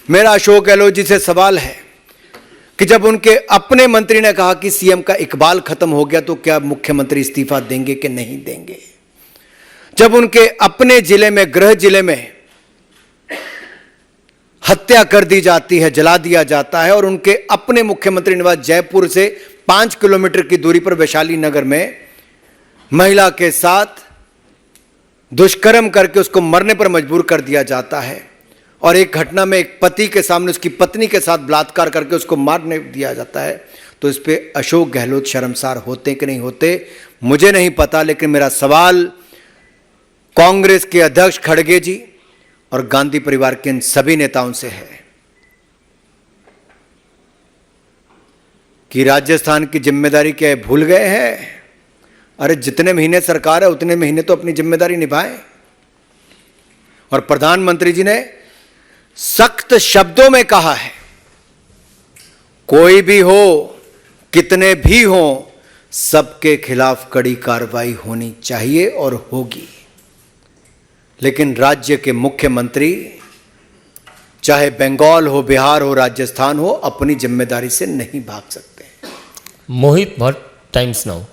K: मेरा अशोक गहलोत जी से सवाल है कि जब उनके अपने मंत्री ने कहा कि सीएम का इकबाल खत्म हो गया, तो क्या मुख्यमंत्री इस्तीफा देंगे कि नहीं देंगे? जब उनके अपने जिले में, गृह जिले में हत्या कर दी जाती है, जला दिया जाता है, और उनके अपने मुख्यमंत्री निवास जयपुर से 5 किलोमीटर की दूरी पर वैशाली नगर में महिला के साथ दुष्कर्म करके उसको मरने पर मजबूर कर दिया जाता है, और एक घटना में एक पति के सामने उसकी पत्नी के साथ बलात्कार करके उसको मारने दिया जाता है, तो इस पे अशोक गहलोत शर्मसार होते कि नहीं होते मुझे नहीं पता। लेकिन मेरा सवाल कांग्रेस के अध्यक्ष खड़गे जी और गांधी परिवार के इन सभी नेताओं से है कि राजस्थान की जिम्मेदारी क्या है, भूल गए हैं? अरे जितने महीने सरकार है उतने महीने तो अपनी जिम्मेदारी निभाएं। और प्रधानमंत्री जी ने सख्त शब्दों में कहा है, कोई भी हो, कितने भी हो, सबके खिलाफ कड़ी कार्रवाई होनी चाहिए और होगी। लेकिन राज्य के मुख्यमंत्री, चाहे बंगाल हो, बिहार हो, राजस्थान हो, अपनी जिम्मेदारी से नहीं भाग सकते।
L: Mohit Bhatt, Times Now.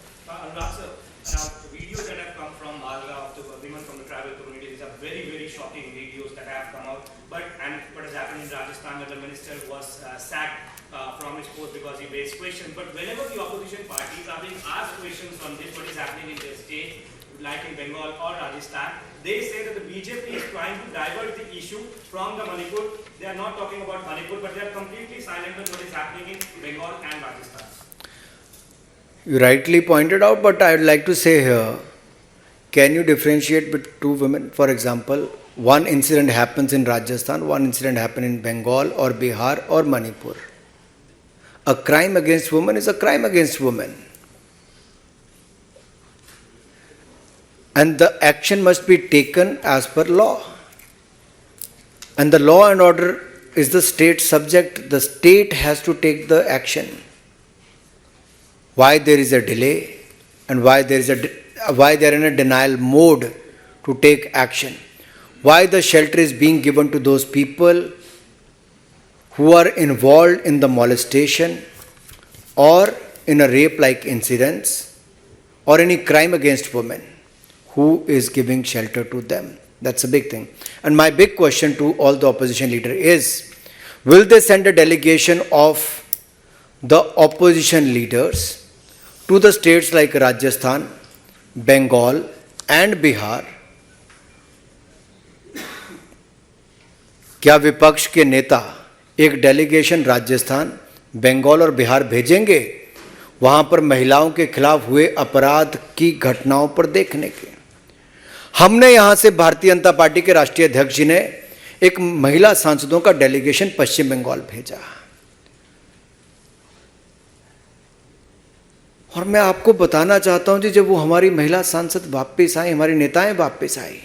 N: like in Bengal or Rajasthan, they say that the BJP is trying to divert the issue from the Manipur. They are not talking about Manipur, but they are completely silent on what is happening in Bengal and Rajasthan.
K: You rightly pointed out, but I would like to say here, can you differentiate between two women? For example, one incident happens in Rajasthan, one incident happens in Bengal or Bihar or Manipur. A crime against women is a crime against women. And the action must be taken as per law. And the law and order is the state subject. The state has to take the action. Why there is a delay and why they are in a denial mode to take action. Why the shelter is being given to those people who are involved in the molestation or in a rape-like incidents or any crime against women. Who is giving shelter to them? That's a big thing. And my big question to all the opposition leader is, will they send a delegation of the opposition leaders to the states like Rajasthan, Bengal and Bihar, क्या विपक्ष के नेता एक delegation Rajasthan, Bengal और बिहार भेजेंगे वहां पर महिलाओं के खिलाफ हुए अपराध की घटनाओं पर देखने के? हमने यहां से भारतीय जनता पार्टी के राष्ट्रीय अध्यक्ष जी ने एक महिला सांसदों का डेलीगेशन पश्चिम बंगाल भेजा, और मैं आपको बताना चाहता हूं जी, जब वो हमारी महिला सांसद वापस आई, हमारी नेताएं वापस आई,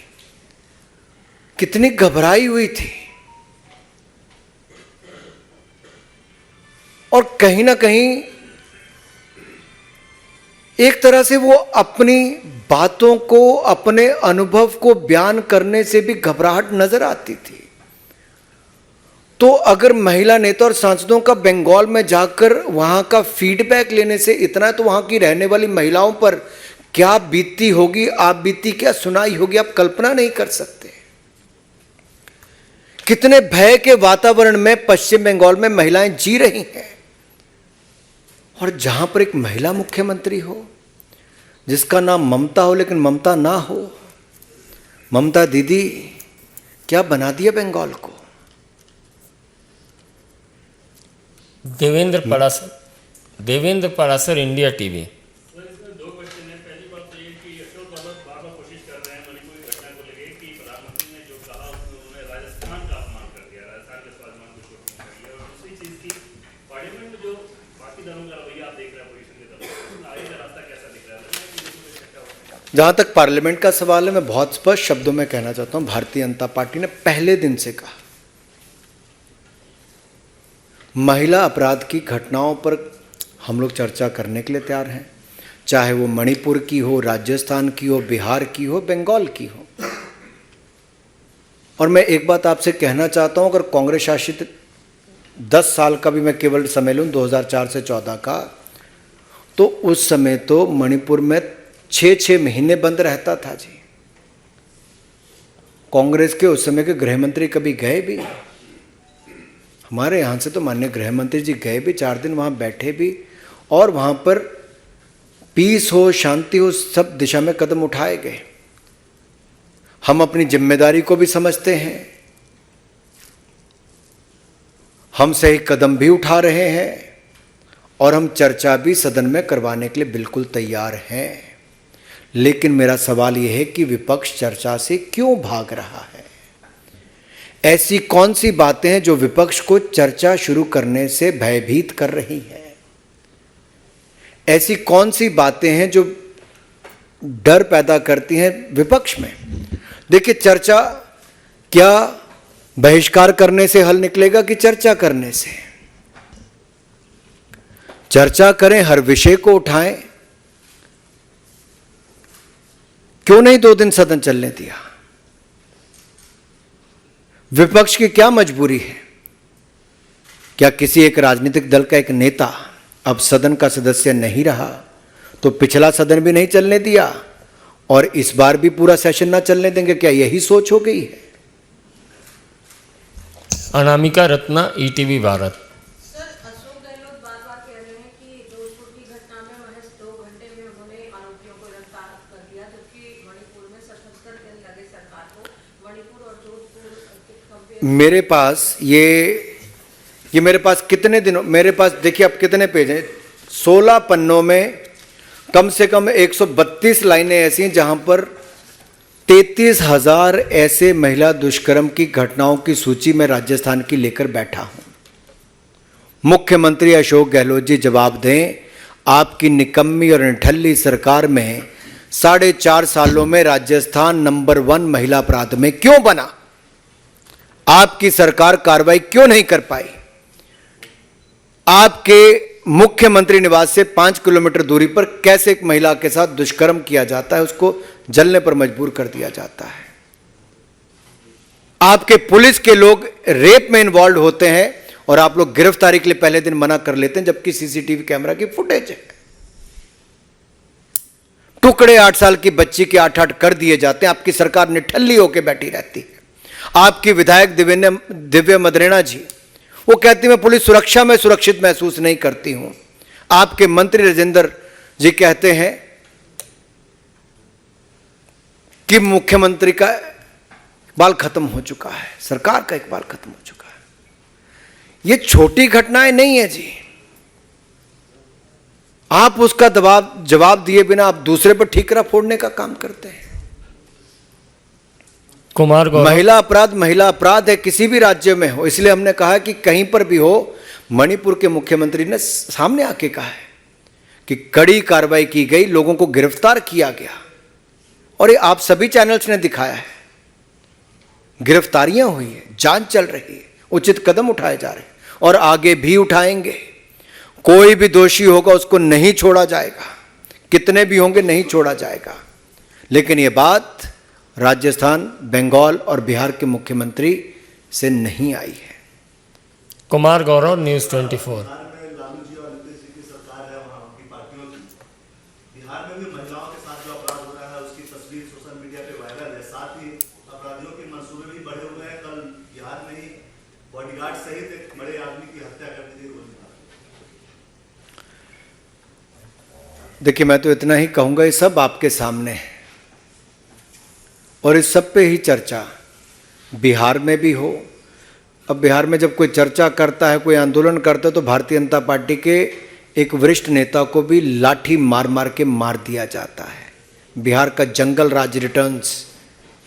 K: कितनी घबराई हुई थी, और कहीं ना कहीं एक तरह से वो अपनी बातों को, अपने अनुभव को बयान करने से भी घबराहट नजर आती थी। तो अगर महिला नेता और सांसदों का बंगाल में जाकर वहां का फीडबैक लेने से इतना है, तो वहां की रहने वाली महिलाओं पर क्या बीतती होगी, आप बीती क्या सुनाई होगी, आप कल्पना नहीं कर सकते। कितने भय के वातावरण में पश्चिम बंगाल में महिलाएं जी रही हैं, और जहां पर एक महिला मुख्यमंत्री हो जिसका नाम ममता हो लेकिन ममता ना हो, ममता दीदी क्या बना दिया बंगाल को।
L: Devendra Parashar, India TV.
K: जहां तक पार्लियामेंट का सवाल है, मैं बहुत स्पष्ट शब्दों में कहना चाहता हूं, भारतीय जनता पार्टी ने पहले दिन से कहा महिला अपराध की घटनाओं पर हम लोग चर्चा करने के लिए तैयार हैं, चाहे वो मणिपुर की हो, राजस्थान की हो, बिहार की हो, बंगाल की हो। और मैं एक बात आपसे कहना चाहता हूं, अगर कांग्रेस शासित 10 साल का भी मैं केवल समय लूं, 2004 से 14 का, तो उस समय तो मणिपुर में 6-6 महीने बंद रहता था जी। कांग्रेस के उस समय के गृह मंत्री कभी गए भी? हमारे यहाँ से तो माननीय गृह मंत्री जी गए भी, 4 दिन वहाँ बैठे भी, और वहाँ पर पीस हो, शांति हो, सब दिशा में कदम उठाए गए। हम अपनी जिम्मेदारी को भी समझते हैं, हम सही कदम भी उठा रहे हैं, और हम चर्चा भी सदन में करवाने के लिए बिल्कुल तैयार हैं। लेकिन मेरा सवाल यह है कि विपक्ष चर्चा से क्यों भाग रहा है? ऐसी कौन सी बातें हैं जो विपक्ष को चर्चा शुरू करने से भयभीत कर रही हैं? ऐसी कौन सी बातें हैं जो डर पैदा करती हैं विपक्ष में? देखिए, चर्चा क्या बहिष्कार करने से हल निकलेगा कि चर्चा करने से? चर्चा करें, हर विषय को उठाएं। क्यों नहीं 2 दिन सदन चलने दिया? विपक्ष की क्या मजबूरी है? क्या किसी एक राजनीतिक दल का एक नेता अब सदन का सदस्य नहीं रहा तो पिछला सदन भी नहीं चलने दिया और इस बार भी पूरा सेशन ना चलने देंगे? क्या यही सोच हो गई है?
L: अनामिका रत्ना, ईटीवी भारत।
K: मेरे पास ये मेरे पास कितने दिनों, मेरे पास देखिए अब कितने पेज हैं, 16 पन्नों में कम से कम 132 लाइनें ऐसी हैं जहां पर 33,000 ऐसे महिला दुष्कर्म की घटनाओं की सूची में राजस्थान की लेकर बैठा हूं। मुख्यमंत्री अशोक गहलोत जी जवाब दें, आपकी निकम्मी और निठल्ली सरकार में 4.5 सालों में राजस्थान नंबर 1 महिला अपराध में क्यों बना? आपकी सरकार कार्रवाई क्यों नहीं कर पाई? आपके मुख्यमंत्री निवास से 5 किलोमीटर दूरी पर कैसे एक महिला के साथ दुष्कर्म किया जाता है, उसको जलने पर मजबूर कर दिया जाता है? आपके पुलिस के लोग रेप में इन्वॉल्व होते हैं और आप लोग गिरफ्तारी के लिए पहले दिन मना कर लेते हैं, जबकि सीसीटीवी कैमरा की फुटेज है। टुकड़े 8 साल की बच्ची के 8-8 कर दिए जाते हैं, आपकी सरकार निठल्ली होकर बैठी रहती है। आपकी विधायक दिव्या मदरेना जी, वो कहती मैं पुलिस सुरक्षा में सुरक्षित महसूस नहीं करती हूं। आपके मंत्री राजेंद्र जी कहते हैं कि मुख्यमंत्री का इकबाल खत्म हो चुका है, सरकार का इकबाल खत्म हो चुका है। ये छोटी घटनाएं नहीं है जी। आप उसका जवाब दिए बिना आप दूसरे पर ठीकरा फोड़ने का काम करते हैं।
L: कुमार गौरव,
K: महिला अपराध है, किसी भी राज्य में हो। इसलिए हमने कहा कि कहीं पर भी हो, मणिपुर के मुख्यमंत्री ने सामने आके कहा है कि कड़ी कार्रवाई की गई, लोगों को गिरफ्तार किया गया, और ये आप सभी चैनल्स ने दिखाया है। गिरफ्तारियां हुई है, जांच चल रही है, उचित कदम उठाए जा रहे हैं और आगे भी उठाएंगे। कोई भी दोषी होगा उसको नहीं छोड़ा जाएगा, कितने भी होंगे नहीं छोड़ा जाएगा। लेकिन ये बात राजस्थान, बंगाल और बिहार के मुख्यमंत्री से नहीं आई है।
L: कुमार गौरव, न्यूज़ 24।
O: बिहार में भी महिलाओं के साथ जो अपराध हो रहा है उसकी तस्वीर सोशल मीडिया पे वायरल है। साथ ही अपराधियों के मंसूबे भी बढ़े हुए हैं। कल बिहार में ही बॉडीगार्ड सहित एक बड़े आदमी की हत्या कर दी गई।
K: देखिए, मैं तो इतना ही कहूंगा, ये सब आपके सामने है और इस सब पे ही चर्चा बिहार में भी हो। अब बिहार में जब कोई चर्चा करता है, कोई आंदोलन करता है, तो भारतीय जनता पार्टी के एक वरिष्ठ नेता को भी लाठी मार मार के मार दिया जाता है। बिहार का जंगल राज रिटर्न्स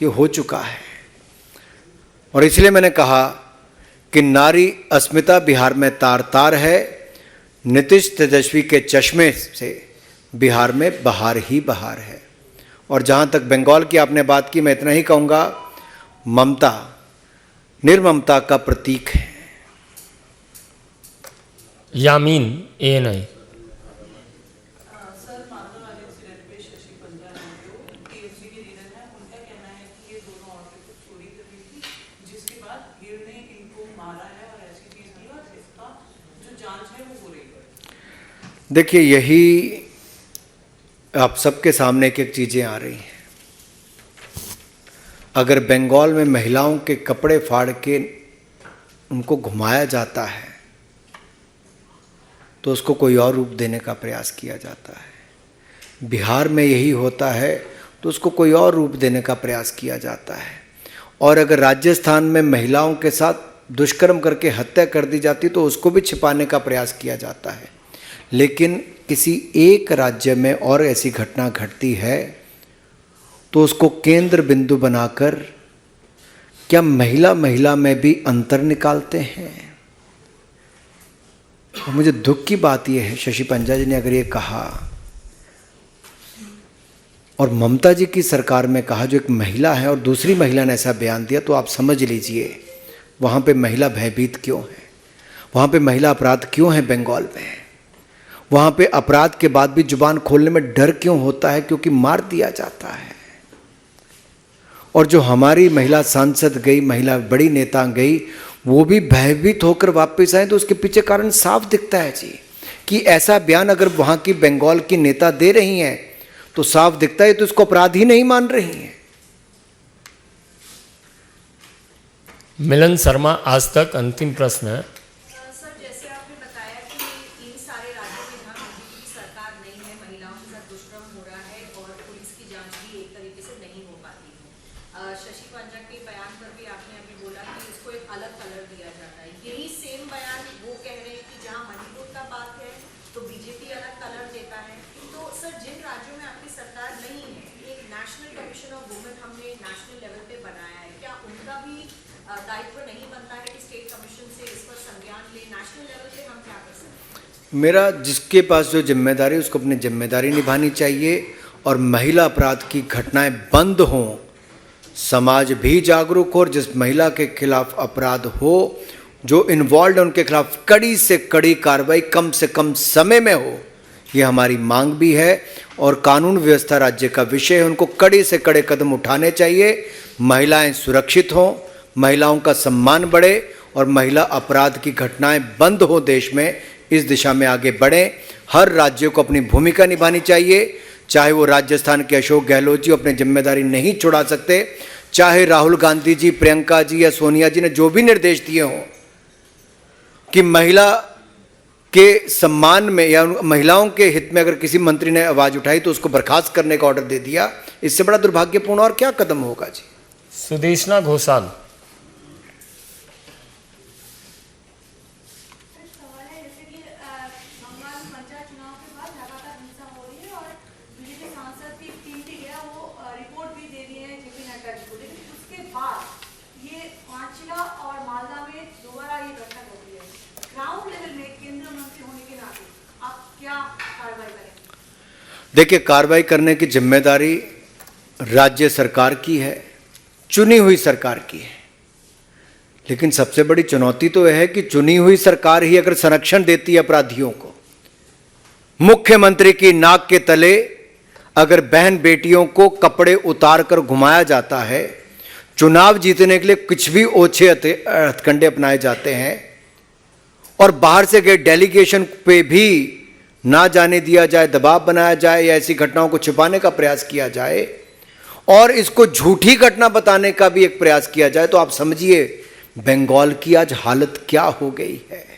K: ये हो चुका है। और इसलिए मैंने कहा कि नारी अस्मिता बिहार में तार तार है। नीतीश तेजस्वी के चश्मे से बिहार में बहार ही बहार है। और जहाँ तक बंगाल की आपने बात की, मैं इतना ही कहूँगा, ममता निर्ममता का प्रतीक है।
L: यामीन, ANI।
K: देखिए, यही आप सबके सामने एक एक चीज़ें आ रही हैं। अगर बंगाल में महिलाओं के कपड़े फाड़ के उनको घुमाया जाता है तो उसको कोई और रूप देने का प्रयास किया जाता है। बिहार में यही होता है तो उसको कोई और रूप देने का प्रयास किया जाता है। और अगर राजस्थान में महिलाओं के साथ दुष्कर्म करके हत्या कर दी जाती तो उसको भी छिपाने का प्रयास किया जाता है। लेकिन किसी एक राज्य में और ऐसी घटना घटती है तो उसको केंद्र बिंदु बनाकर क्या महिला में भी अंतर निकालते हैं। और मुझे दुख की बात यह है, शशि पंजा जी ने अगर ये कहा और ममता जी की सरकार में कहा, जो एक महिला है, और दूसरी महिला ने ऐसा बयान दिया, तो आप समझ लीजिए वहाँ पे महिला भयभीत क्यों है, वहाँ पे महिला अपराध क्यों है बंगाल में। वहाँ पे अपराध के बाद भी जुबान खोलने में डर क्यों होता है, क्योंकि मार दिया जाता है। और जो हमारी महिला सांसद गई, महिला बड़ी नेता गई, वो भी भयभीत होकर वापस आए, तो उसके पीछे कारण साफ दिखता है जी कि ऐसा बयान अगर वहाँ की बंगाल की नेता दे रही हैं तो साफ दिखता है तो इसको अपराध ही नहीं मान रही हैं।
L: मिलन शर्मा, आज तक। अंतिम प्रश्न है।
I: सर, जैसे आपने बताया कि इन सारे राज्यों में जहाँ बीजेपी की सरकार नहीं है, महिलाओं के साथ दुष्कर्म हो रहा है और पुलिस की जांच भी एक तरीके से नहीं हो पाती है। शशि पंजा के बयान पर भी आपने अभी बोला कि इसको एक अलग कलर दिया जाता है। यही सेम बयान वो कह रहे हैं कि जहाँ मणिपुर का बात है तो बीजेपी अलग कलर देता है। तो सर, जिन राज्यों में आपकी सरकार नहीं है, एक नेशनल कमीशन ऑफ वुमेन हमने नेशनल लेवल पे बनाया है, क्या उनका भी दायित्व नहीं बनता है कि स्टेट कमीशन से इस पर संज्ञान ले? नेशनल लेवल पे हम क्या कर सकते हैं?
K: मेरा जिसके पास जो जिम्मेदारी है उसको अपनी जिम्मेदारी निभानी चाहिए और महिला अपराध की घटनाएं बंद हों, समाज भी जागरूक हो और जिस महिला के खिलाफ अपराध हो, जो इन्वॉल्व है उनके खिलाफ कड़ी से कड़ी कार्रवाई कम से कम समय में हो, ये हमारी मांग भी है। और कानून व्यवस्था राज्य का विषय है, उनको कड़े से कड़े कदम उठाने चाहिए। महिलाएं सुरक्षित हों, महिलाओं का सम्मान बढ़े और महिला अपराध की घटनाएं बंद हो देश में, इस दिशा में आगे बढ़ें। हर राज्य को अपनी भूमिका निभानी चाहिए। चाहे वो राजस्थान के अशोक गहलोत जी अपनी जिम्मेदारी नहीं छुड़ा सकते, चाहे राहुल गांधी जी, प्रियंका जी या सोनिया जी ने जो भी निर्देश दिए हों कि महिला के सम्मान में या महिलाओं के हित में अगर किसी मंत्री ने आवाज उठाई तो उसको बर्खास्त करने का ऑर्डर दे दिया, इससे बड़ा दुर्भाग्यपूर्ण और क्या कदम होगा जी।
L: सुदेशना घोषाल।
K: देखिए, कार्रवाई करने की जिम्मेदारी राज्य सरकार की है, चुनी हुई सरकार की है। लेकिन सबसे बड़ी चुनौती तो यह है कि चुनी हुई सरकार ही अगर संरक्षण देती है अपराधियों को, मुख्यमंत्री की नाक के तले अगर बहन बेटियों को कपड़े उतार कर घुमाया जाता है, चुनाव जीतने के लिए कुछ भी ओछे हथकंडे अपनाए जाते हैं और बाहर से गए डेलीगेशन पे भी ना जाने दिया जाए, दबाव बनाया जाए या ऐसी घटनाओं को छिपाने का प्रयास किया जाए और इसको झूठी घटना बताने का भी एक प्रयास किया जाए, तो आप समझिए बंगाल की आज हालत क्या हो गई है।